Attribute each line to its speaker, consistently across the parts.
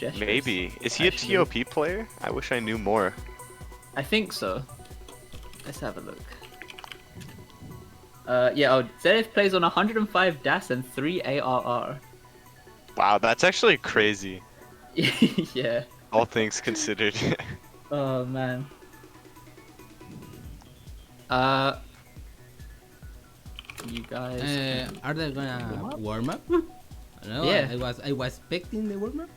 Speaker 1: Jstris.
Speaker 2: Maybe. Is he a
Speaker 1: Actually.
Speaker 2: TOP player? I wish I knew more.
Speaker 1: I think so. Let's have a look. Yeah, oh, Zenith plays on 105 DAS and 3 ARR.
Speaker 2: Wow, that's actually crazy.
Speaker 1: Yeah.
Speaker 2: All things considered.
Speaker 1: Oh man. You guys.
Speaker 3: Are they gonna warm up? No,
Speaker 1: Yeah.
Speaker 3: I was expecting the warm up.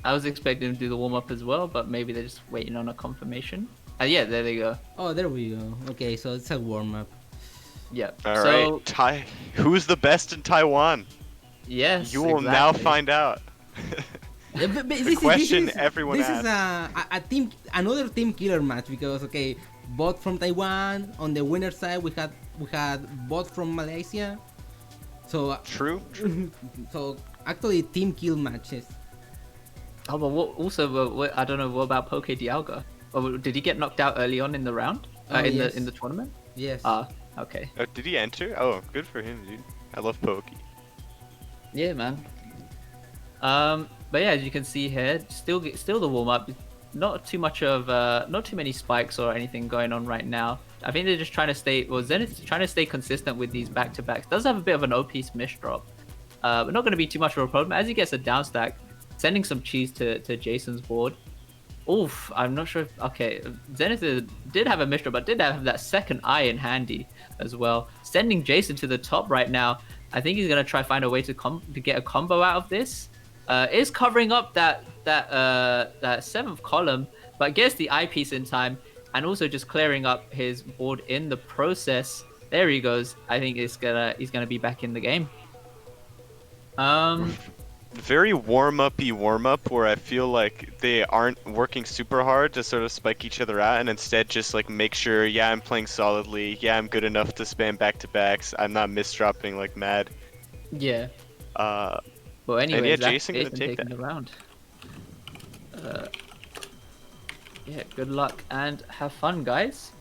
Speaker 1: I was expecting to do the warm up as well, but maybe they're just waiting on a confirmation. Yeah, there they go.
Speaker 3: Oh, there we go. Okay, so it's a warm up.
Speaker 1: Yeah.
Speaker 2: All
Speaker 1: so,
Speaker 2: right, who's the best in Taiwan?
Speaker 1: Yes.
Speaker 2: You will now
Speaker 1: exactly.
Speaker 2: find out.
Speaker 3: But
Speaker 2: The question everyone
Speaker 3: this
Speaker 2: asks.
Speaker 3: is another team killer match because okay, both from Taiwan. On the winner side, we had both from Malaysia. So
Speaker 2: True.
Speaker 3: so actually team kill matches.
Speaker 1: Oh, but what, I don't know. What about Poke Dialga? Or did he get knocked out early on in the round?
Speaker 3: Oh, yes.
Speaker 1: In the tournament?
Speaker 3: Yes.
Speaker 1: Okay.
Speaker 2: Oh, did he enter? Oh, good for him, dude. I love Pokey.
Speaker 1: Yeah, man. But yeah, as you can see here, still the warm up. Not too many spikes or anything going on right now. I think they're just trying to stay. Well, Zenith's trying to stay consistent with these back to backs. Does have a bit of an OP smish drop, but not going to be too much of a problem as he gets a down stack, sending some cheese to Jason's board. Oof, I'm not sure if, okay, Zenith did have a miss drop, but did have that second eye in handy as well. Sending Jason to the top right now. I think he's gonna try find a way to get a combo out of this. Is covering up that seventh column, but gets the eyepiece in time, and also just clearing up his board in the process. There he goes. I think he's gonna be back in the game.
Speaker 2: Very warm-uppy warm-up where I feel like they aren't working super hard to sort of spike each other out and instead just like make sure, yeah, I'm playing solidly, yeah, I'm good enough to spam back-to-backs, I'm not misdropping like mad.
Speaker 1: Yeah.
Speaker 2: Well,
Speaker 1: Well, anyway,
Speaker 2: yeah, Jason gonna take
Speaker 1: taking
Speaker 2: that.
Speaker 1: the round. Yeah, good luck and have fun, guys.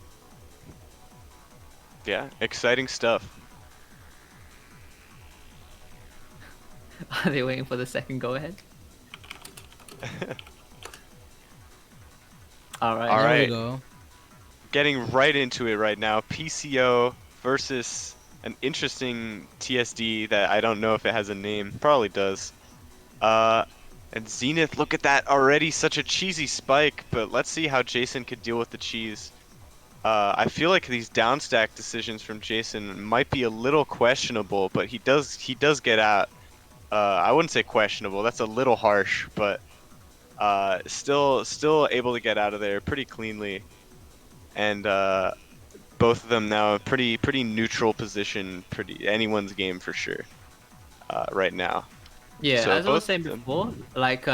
Speaker 2: Yeah, exciting stuff.
Speaker 1: Are they waiting for the second go ahead? All right.
Speaker 2: All
Speaker 3: There
Speaker 2: right.
Speaker 3: we go.
Speaker 2: Getting right into it right now. PCO versus an interesting TSD that I don't know if it has a name. Probably does. And Zenith, look at that already. Such a cheesy spike, but let's see how Jason could deal with the cheese. I feel like these downstack decisions from Jason might be a little questionable, but he does get out. I wouldn't say questionable. That's a little harsh, but still able to get out of there pretty cleanly. And both of them now a pretty neutral position, pretty anyone's game for sure. Right now.
Speaker 1: Yeah,
Speaker 2: So
Speaker 1: as I was
Speaker 2: both
Speaker 1: saying
Speaker 2: of them-
Speaker 1: before, like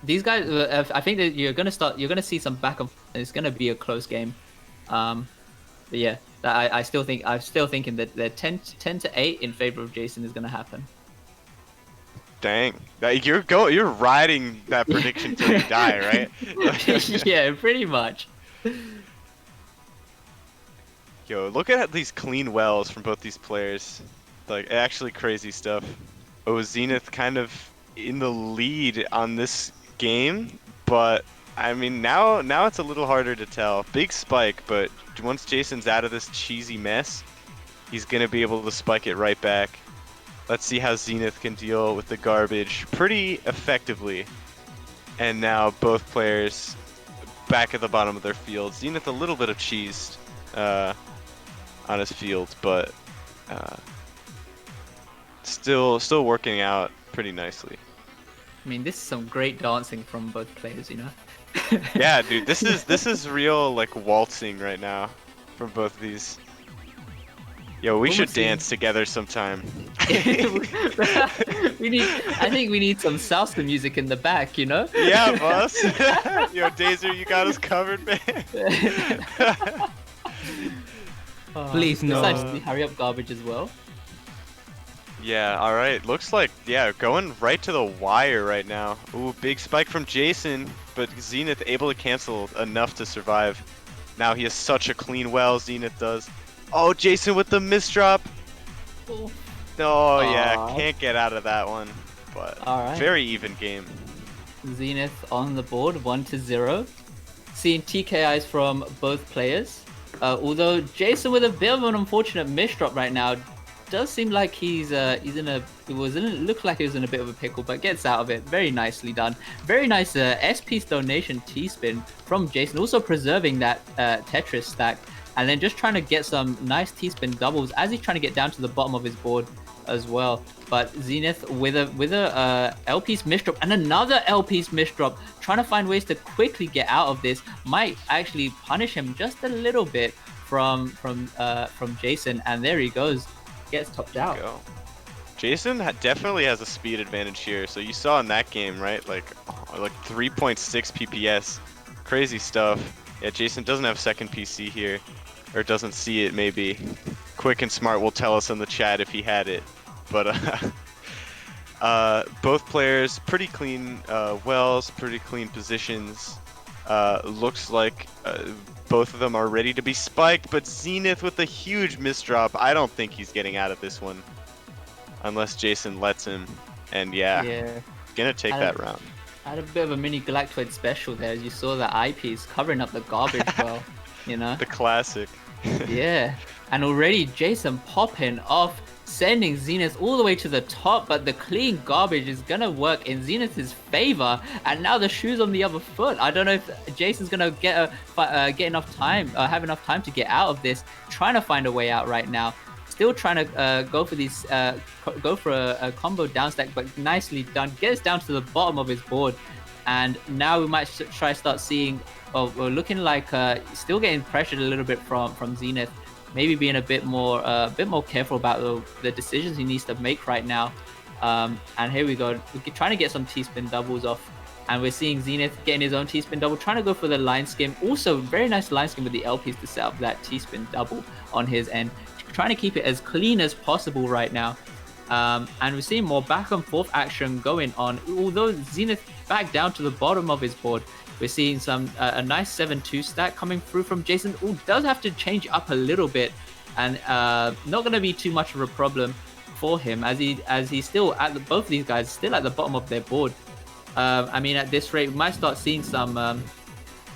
Speaker 1: these guys, I think that you're gonna see some back and it's gonna be a close game. But yeah, I'm still thinking that the 10 to 8 in favor of Jason is gonna happen.
Speaker 2: Dang, you're riding that prediction till you die, right?
Speaker 1: Yeah, pretty much.
Speaker 2: Yo, look at these clean wells from both these players. Like, actually crazy stuff. Oh, Zenith kind of in the lead on this game, but I mean, now it's a little harder to tell. Big spike, but once Jason's out of this cheesy mess, he's gonna be able to spike it right back. Let's see how Zenith can deal with the garbage pretty effectively. And now both players back at the bottom of their field. Zenith a little bit of cheese on his field, but still working out pretty nicely.
Speaker 1: I mean, this is some great dancing from both players, you know.
Speaker 2: Yeah, dude, this is real like waltzing right now from both of these. Yo, we should dance together sometime.
Speaker 1: I think we need some salsa music in the back, you know.
Speaker 2: Yeah, boss. Yo, Dazer, you got us covered, man.
Speaker 3: Please, no.
Speaker 1: Besides the hurry up garbage as well.
Speaker 2: Yeah, all right. Looks like, yeah, going right to the wire right now. Ooh, big spike from Jason, but Zenith able to cancel enough to survive. Now he has such a clean well, Zenith does. Oh, Jason with the misdrop. Oh, yeah, can't get out of that one. But
Speaker 1: All right.
Speaker 2: very even game.
Speaker 1: Zenith on the board, 1-0. Seeing TKIs from both players. Although Jason with a bit of an unfortunate misdrop right now, does seem like he's in a looks like he was in a bit of a pickle, but gets out of it. Very nicely done. Very nice S-piece donation T-spin from Jason, also preserving that Tetris stack, and then just trying to get some nice T-spin doubles as he's trying to get down to the bottom of his board as well. But Zenith with a L-piece misdrop and another L-piece misdrop, trying to find ways to quickly get out of this, might actually punish him just a little bit from Jason, and there he goes, gets topped out.
Speaker 2: Jason definitely has a speed advantage here. So you saw in that game, right? Like 3.6 PPS, crazy stuff. Yeah, Jason doesn't have second PC here, or doesn't see it maybe. Quick and Smart will tell us in the chat if he had it. But both players pretty clean wells, pretty clean positions. Looks like both of them are ready to be spiked, but Zenith with a huge misdrop. I don't think he's getting out of this one unless Jason lets him. And yeah. Gonna take that round.
Speaker 1: I had a bit of a mini Galactoid special there. You saw the eyepiece covering up the garbage well, you know?
Speaker 2: The classic.
Speaker 1: Yeah. And already Jason popping off, sending Zenith all the way to the top, but the clean garbage is gonna work in Zenith's favor, and now the shoe's on the other foot. I don't know if Jason's gonna get enough time, have enough time to get out of this. Trying to find a way out right now. Still trying to go for these, go for a combo down stack, but nicely done. Gets down to the bottom of his board, and now we might try start seeing, we're looking like still getting pressured a little bit from Zenith. Maybe being a bit more careful about the decisions he needs to make right now. And here we go. We're trying to get some T-spin doubles off, and we're seeing Zenith getting his own T-spin double, trying to go for the line skim. Also, very nice line skim with the LPs to set up that T-spin double on his end. Trying to keep it as clean as possible right now. And we're seeing more back and forth action going on. Although Zenith back down to the bottom of his board, we're seeing some a nice 7-2 stack coming through from Jason. Does have to change up a little bit, and not going to be too much of a problem for him as he's still at both of these guys still at the bottom of their board. I mean, at this rate, we might start seeing some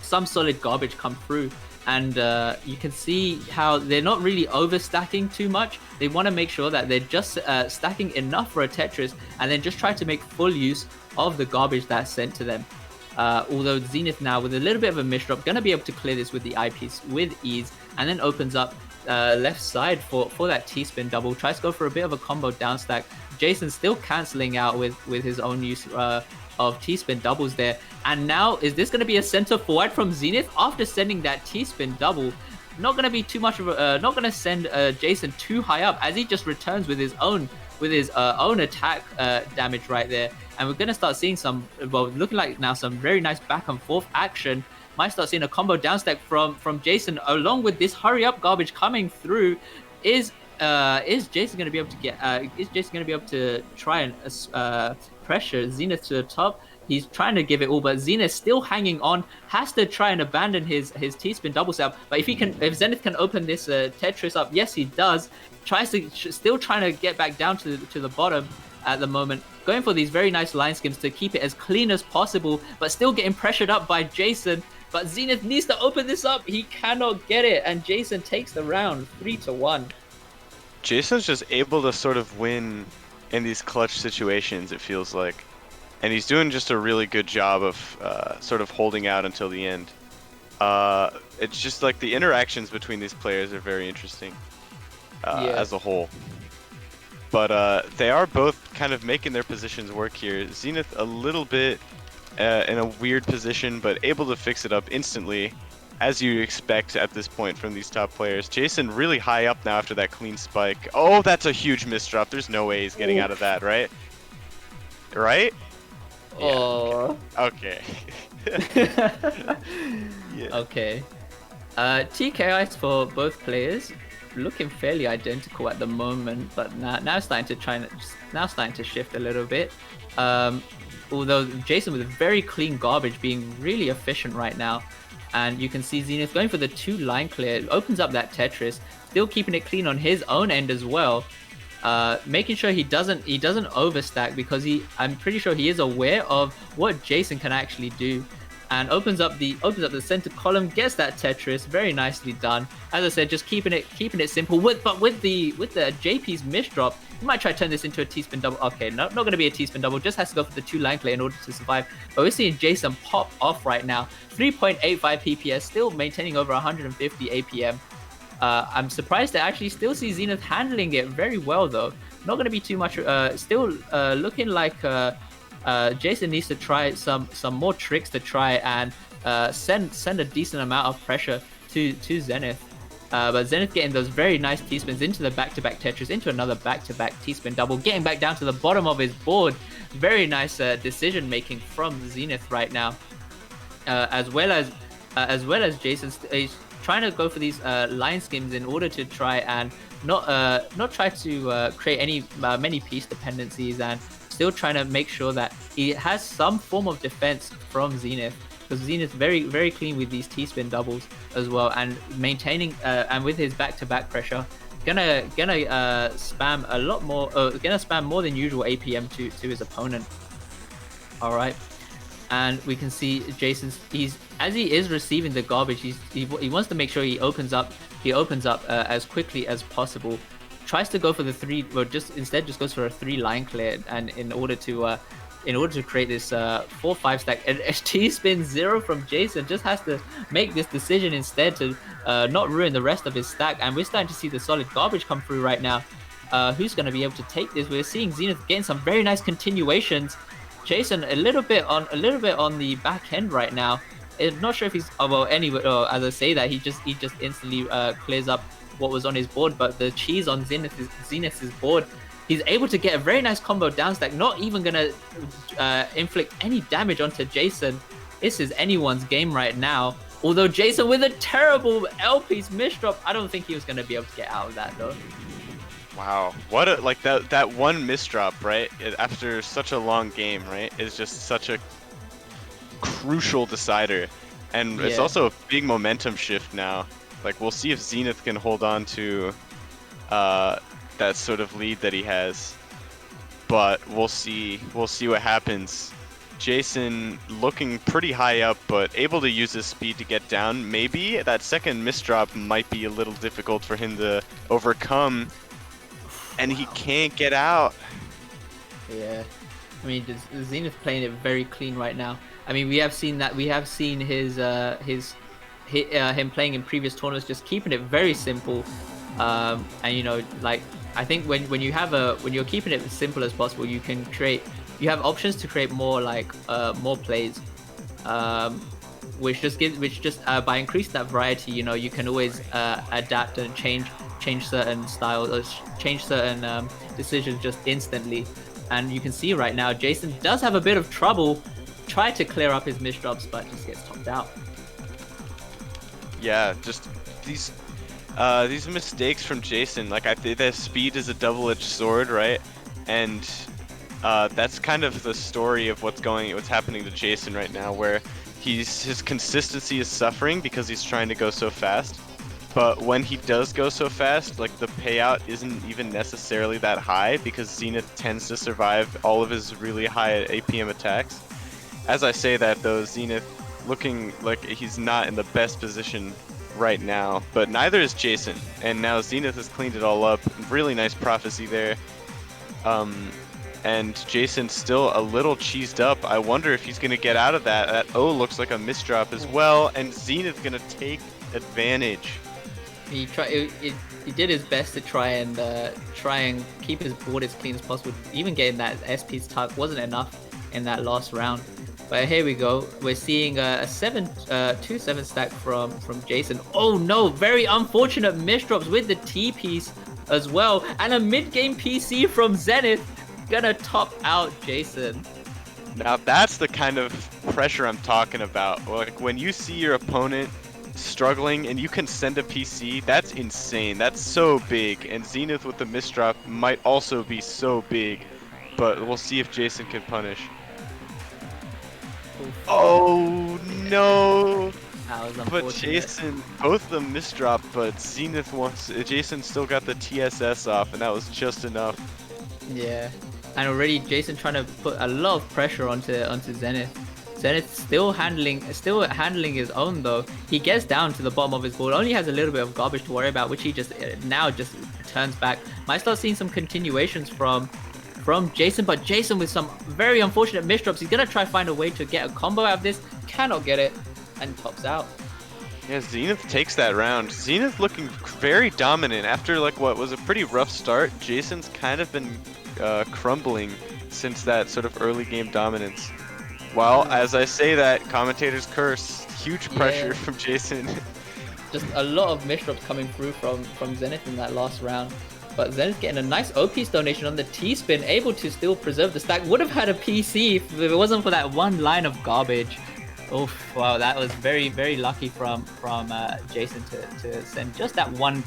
Speaker 1: solid garbage come through. And you can see how they're not really overstacking too much. They want to make sure that they're just stacking enough for a Tetris, and then just try to make full use of the garbage that's sent to them. Although Zenith now, with a little bit of a misdrop, going to be able to clear this with the eyepiece with ease, and then opens up left side for that T-spin double. Tries to go for a bit of a combo down stack. Jason still cancelling out with his own use of T-spin doubles there. And now, is this going to be a center forward from Zenith after sending that T-spin double? Not going to be too much of a, not going to send Jason too high up, as he just returns with his own attack damage right there. And we're going to start seeing some, well, looking like now some very nice back and forth action. Might start seeing a combo down stack from Jason, along with this hurry up garbage coming through. Is Jason going to be able to get? Is Jason going to be able to try and pressure Zenith to the top? He's trying to give it all, but Zenith still hanging on. Has to try and abandon his T-spin double setup. But if Zenith can open this Tetris up, yes, he does. Tries to still trying to get back down to the bottom at the moment. Going for these very nice line skims to keep it as clean as possible, but still getting pressured up by Jason. But Zenith needs to open this up. He cannot get it, and Jason takes the round 3-1.
Speaker 2: Jason's just able to sort of win in these clutch situations, it feels like. And he's doing just a really good job of sort of holding out until the end. It's just like the interactions between these players are very interesting as a whole. But they are both kind of making their positions work here. Zenith a little bit in a weird position, but able to fix it up instantly, as you expect at this point from these top players. Jason really high up now after that clean spike. Oh, that's a huge misdrop. There's no way he's getting out of that, right? Right? Yeah,
Speaker 1: Oh.
Speaker 2: okay. Yeah.
Speaker 1: Okay. TKIs for both players looking fairly identical at the moment, but now starting to shift a little bit. Although Jason with a very clean garbage being really efficient right now. And you can see Zenith going for the 2 line clear. It opens up that Tetris, still keeping it clean on his own end as well. making sure he doesn't overstack, because I'm pretty sure he is aware of what Jason can actually do, and opens up the center column, gets that Tetris, very nicely done. As I said, just keeping it simple. With the JP's misdrop, he might try to turn this into a T-spin double. Okay, not going to be a T-spin double. Just has to go for the 2 line play in order to survive. But we're seeing Jason pop off right now. 3.85 PPS, still maintaining over 150 APM. I'm surprised to actually still see Zenith handling it very well, though. Not going to be too much. Still looking like Jason needs to try some more tricks to try and send a decent amount of pressure to Zenith. But Zenith getting those very nice T-spins into the back-to-back Tetris, into another back-to-back T-spin double, getting back down to the bottom of his board. Very nice decision-making from Zenith right now, as well as Jason is trying to go for these line skims in order to try and not try to create any many piece dependencies, and still trying to make sure that he has some form of defense from Zenith, because Zenith's very clean with these T-spin doubles as well, and maintaining and with his back-to-back pressure, gonna spam a lot more, gonna spam more than usual APM to his opponent. All right. And we can see Jason's, as he is receiving the garbage, he wants to make sure he opens up as quickly as possible. Tries to go for the 3, or instead just goes for a 3 line clear, and in order to create this 4-5 stack. And T-spin 0 from Jason just has to make this decision instead to not ruin the rest of his stack. And we're starting to see the solid garbage come through right now. Who's going to be able to take this? We're seeing Zenith getting some very nice continuations. Jason a little bit on the back end right now. I'm not sure if he's anyway. As I say that, he just instantly clears up what was on his board, but the cheese on Zenith's board, he's able to get a very nice combo down stack, not even gonna inflict any damage onto Jason. This is anyone's game right now. Although Jason with a terrible L-piece misdrop, I don't think he was gonna be able to get out of that though.
Speaker 2: Wow, what a, like that one misdrop, right? After such a long game, right? Is just such a crucial decider, and it's also a big momentum shift now. Like, we'll see if Zenith can hold on to that sort of lead that he has, but we'll see what happens. Jason looking pretty high up, but able to use his speed to get down. Maybe that second misdrop might be a little difficult for him to overcome, and he can't get out.
Speaker 1: Yeah, I mean, Zenith playing it very clean right now. I mean, we have seen his him playing in previous tournaments, just keeping it very simple. And you know, like, I think when you're keeping it as simple as possible, you have options to create more, like more plays, which just by increasing that variety, you know, you can always adapt and change certain styles, or change certain decisions just instantly. And you can see right now, Jason does have a bit of trouble try to clear up his misdrops, but just gets topped out.
Speaker 2: Yeah, just these mistakes from Jason. Like, I think that speed is a double-edged sword, right? And that's kind of the story of what's happening to Jason right now, where his consistency is suffering because he's trying to go so fast. But when he does go so fast, like, the payout isn't even necessarily that high, because Zenith tends to survive all of his really high APM attacks. As I say that, though, Zenith looking like he's not in the best position right now, but neither is Jason. And now Zenith has cleaned it all up. Really nice prophecy there. And Jason's still a little cheesed up. I wonder if he's going to get out of that. That O looks like a misdrop as well, and Zenith's going to take advantage.
Speaker 1: He did his best to try and keep his board as clean as possible. Even getting that SP's tuck wasn't enough in that last round. But here we go. We're seeing a 2-7 stack from Jason. Oh no, very unfortunate misdrops with the T piece as well, and a mid-game PC from Zenith, gonna top out Jason.
Speaker 2: Now that's the kind of pressure I'm talking about. Like, when you see your opponent struggling and you can send a PC, that's insane. That's so big. And Zenith with the misdrop might also be so big, but we'll see if Jason can punish. Oh no!
Speaker 1: Ouch. was
Speaker 2: But
Speaker 1: unfortunate.
Speaker 2: Jason, both of them misdropped, but Zenith wants. Jason still got the TSS off, and that was just enough.
Speaker 1: Yeah, and already Jason trying to put a lot of pressure onto Zenith. Zenith still handling his own though. He gets down to the bottom of his board, only has a little bit of garbage to worry about, which he just now just turns back. Might start seeing some continuations from Jason, but Jason with some very unfortunate misdrops. He's gonna try find a way to get a combo out of this, cannot get it, and tops out.
Speaker 2: Yeah, Zenith takes that round. Zenith looking very dominant after like what was a pretty rough start. Jason's kind of been crumbling since that sort of early game dominance. Well, as I say that, commentators curse. Huge pressure from Jason.
Speaker 1: Just a lot of misdrops coming through from Zenith in that last round. But Zenith getting a nice OP donation on the T-spin, able to still preserve the stack. Would have had a PC if it wasn't for that one line of garbage. Oof, wow, that was very, very lucky from Jason to send just that one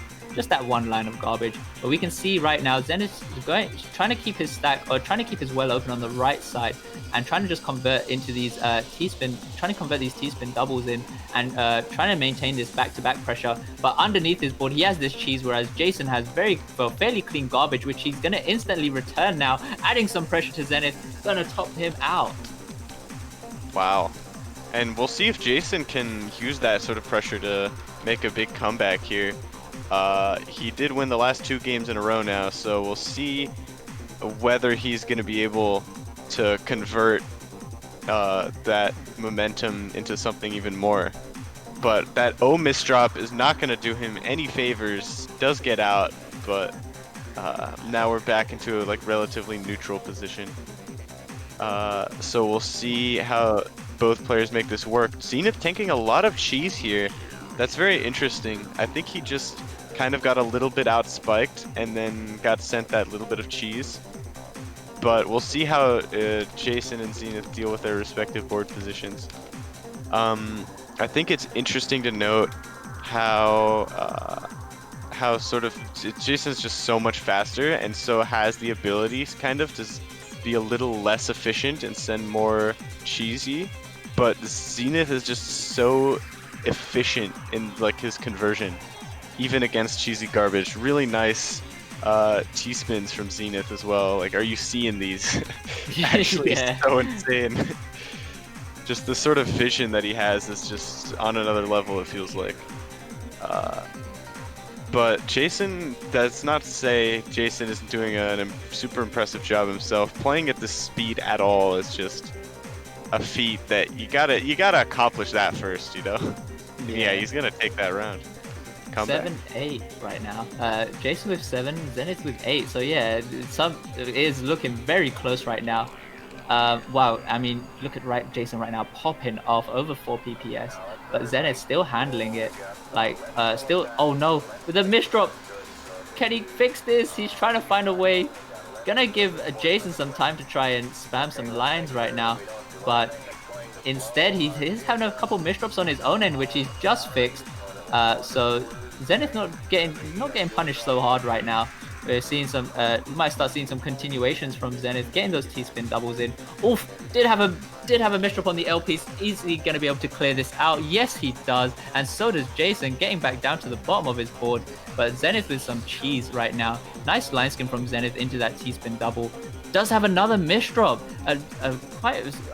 Speaker 1: line of garbage. But we can see right now Zenith is trying to keep his stack, or trying to keep his well open on the right side, and trying to just convert into these T-spin doubles in, and trying to maintain this back-to-back pressure. But underneath his board, he has this cheese, whereas Jason has fairly clean garbage, which he's gonna instantly return now, adding some pressure to Zenith, gonna top him out.
Speaker 2: Wow. And we'll see if Jason can use that sort of pressure to make a big comeback here. He did win the last 2 games in a row now, so we'll see whether he's going to be able to convert that momentum into something even more. But that O misdrop is not going to do him any favors. Does get out, but now we're back into a like relatively neutral position. So we'll see how both players make this work. Zenith tanking a lot of cheese here. That's very interesting. I think he just kind of got a little bit out spiked and then got sent that little bit of cheese. But we'll see how Jason and Zenith deal with their respective board positions. I think it's interesting to note how sort of Jason's just so much faster and so has the ability kind of to be a little less efficient and send more cheesy. But Zenith is just so efficient in like his conversion, even against cheesy garbage. Really nice T-spins from Zenith as well. Like, are you seeing these? Actually, so insane. Just the sort of vision that he has is just on another level, it feels like. But Jason, that's not to say Jason isn't doing a super impressive job himself. Playing at this speed at all is just a feat that you gotta accomplish that first, you know. Yeah, he's gonna take that round.
Speaker 1: 7-8 right now. Jason with 7, Zenith with 8. So yeah, it is looking very close right now. Wow, I mean, look at Jason right now popping off over 4 PPS, but Zenith still handling it. Like, still. Oh no, with a misdrop. Can he fix this? He's trying to find a way. Gonna give Jason some time to try and spam some lines right now. But instead, he's having a couple misdrops on his own end, which he's just fixed. So Zenith not getting punished so hard right now. We're seeing some. We might start seeing some continuations from Zenith, getting those T-spin doubles in. Oof! Did have a misdrop on the LPs. Easily going to be able to clear this out. Yes, he does, and so does Jason, getting back down to the bottom of his board. But Zenith with some cheese right now. Nice line skin from Zenith into that T-spin double. Does have another misdrop.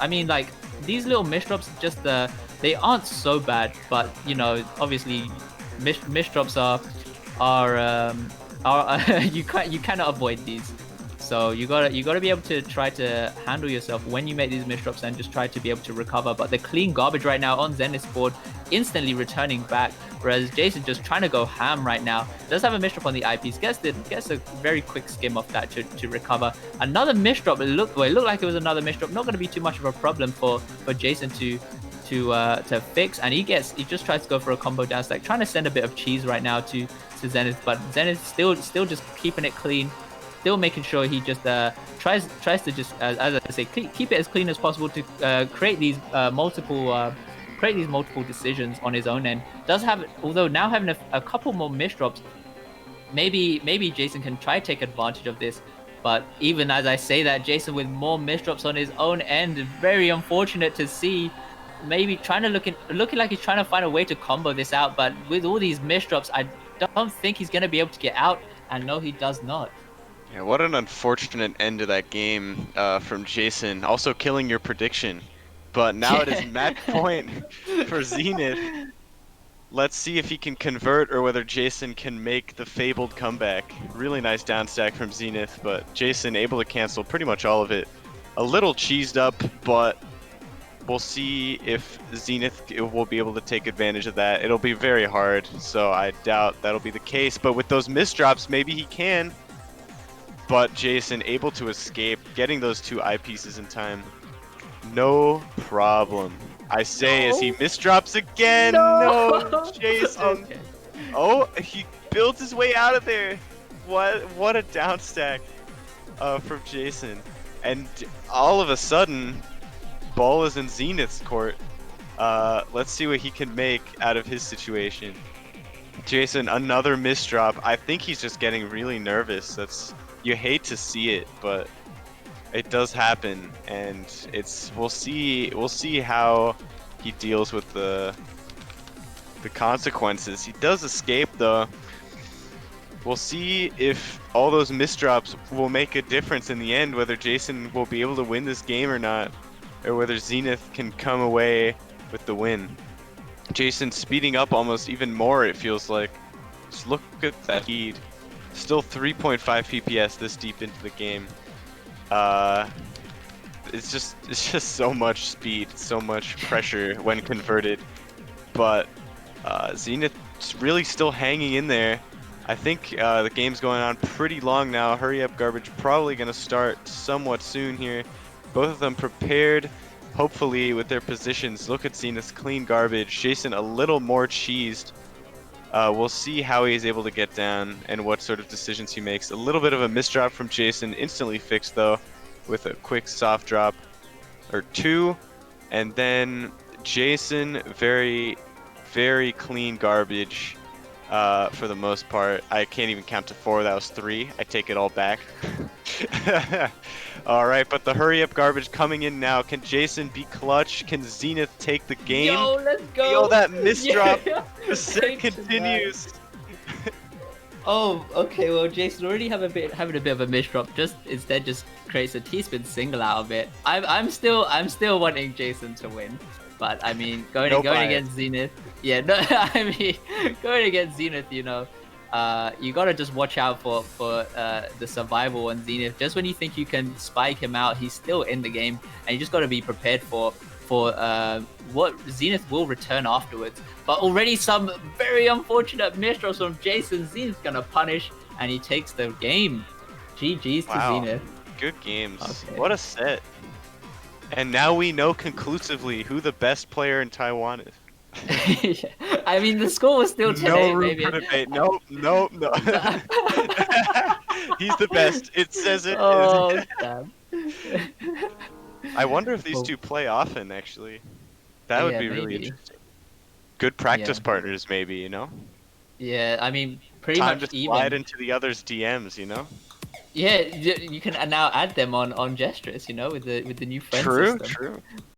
Speaker 1: I mean, like, these little misdrops, just they aren't so bad, but you know, obviously, misdrops are you cannot avoid these. So you gotta be able to try to handle yourself when you make these misdrops and just try to be able to recover. But the clean garbage right now on Zenith's board, instantly returning back, whereas Jason just trying to go ham right now. Does have a misdrop on the eyepiece, gets a very quick skim off that to recover. Another misdrop. It looked like it was another misdrop. Not going to be too much of a problem for Jason to fix, and he just tries to go for a combo down stack, trying to send a bit of cheese right now to Zenith, but Zenith still just keeping it clean, still making sure he just tries to just as I say, keep it as clean as possible to create these multiple decisions on his own end. Does have, although now having a couple more misdrops, maybe Jason can try to take advantage of this. But even as I say that, Jason with more misdrops on his own end, very unfortunate to see. maybe trying to looking like he's trying to find a way to combo this out, but with all these misdrops, I don't think he's gonna be able to get out, and no, he does not.
Speaker 2: Yeah, what an unfortunate end to that game from Jason. Also killing your prediction. But now it is match point for Zenith. Let's see if he can convert or whether Jason can make the fabled comeback. Really nice down stack from Zenith, but Jason able to cancel pretty much all of it. A little cheesed up, but we'll see if Zenith will be able to take advantage of that. It'll be very hard, so I doubt that'll be the case. But with those misdrops, maybe he can. But Jason able to escape, getting those 2 eyepieces in time. No problem. I say as he misdrops again. No, Jason.
Speaker 1: Okay.
Speaker 2: Oh, he builds his way out of there. What a down stack from Jason. And all of a sudden, ball is in Zenith's court. Let's see what he can make out of his situation. Jason, another misdrop. I think he's just getting really nervous. You hate to see it, but it does happen, and we'll see how he deals with the consequences. He does escape though. We'll see if all those misdrops will make a difference in the end, whether Jason will be able to win this game or not, or whether Zenith can come away with the win. Jason speeding up almost even more, it feels like. Just look at that speed. Still 3.5 PPS this deep into the game. It's just so much speed, so much pressure when converted. But Zenith's really still hanging in there. I think the game's going on pretty long now. Hurry up, garbage. Probably gonna start somewhat soon here. Both of them prepared, hopefully with their positions. Look at Zenith's clean garbage. Jason a little more cheesed. We'll see how he's able to get down and what sort of decisions he makes. A little bit of a misdrop from Jason, instantly fixed though, with a quick soft drop or 2. And then Jason, very, very clean garbage for the most part. I can't even count to 4, that was 3. I take it all back. Alright, but the hurry up garbage coming in now. Can Jason be clutch? Can Zenith take the game?
Speaker 1: Yo, let's go.
Speaker 2: Feel that misdrop.
Speaker 1: Yeah.
Speaker 2: The set continues.
Speaker 1: Oh, okay. Well, Jason already having a bit of a misdrop. Instead creates a T-spin single out of it. I'm still wanting Jason to win, but I mean going against Zenith. Yeah, no, I mean going against Zenith, you know, you gotta just watch out for the survival on Zenith. Just when you think you can spike him out, he's still in the game, and you just gotta be prepared for what Zenith will return afterwards. But already some very unfortunate misdrops from Jason. Zenith's gonna punish, and he takes the game. GG's to Zenith.
Speaker 2: Good games.
Speaker 1: Okay.
Speaker 2: What a set. And now we know conclusively who the best player in Taiwan is.
Speaker 1: I mean, the score was still 10-8,
Speaker 2: No room
Speaker 1: maybe.
Speaker 2: for debate. No. He's the best. It says it.
Speaker 1: Oh, damn.
Speaker 2: I wonder if these two play often, actually. That would be really
Speaker 1: maybe.
Speaker 2: interesting. Good practice partners, maybe, you know?
Speaker 1: Yeah, I mean, pretty
Speaker 2: Time
Speaker 1: much
Speaker 2: to
Speaker 1: even.
Speaker 2: slide into the other's DMs, you know?
Speaker 1: Yeah, you can now add them on Jstris, you know, with the new friend
Speaker 2: True,
Speaker 1: system.
Speaker 2: true.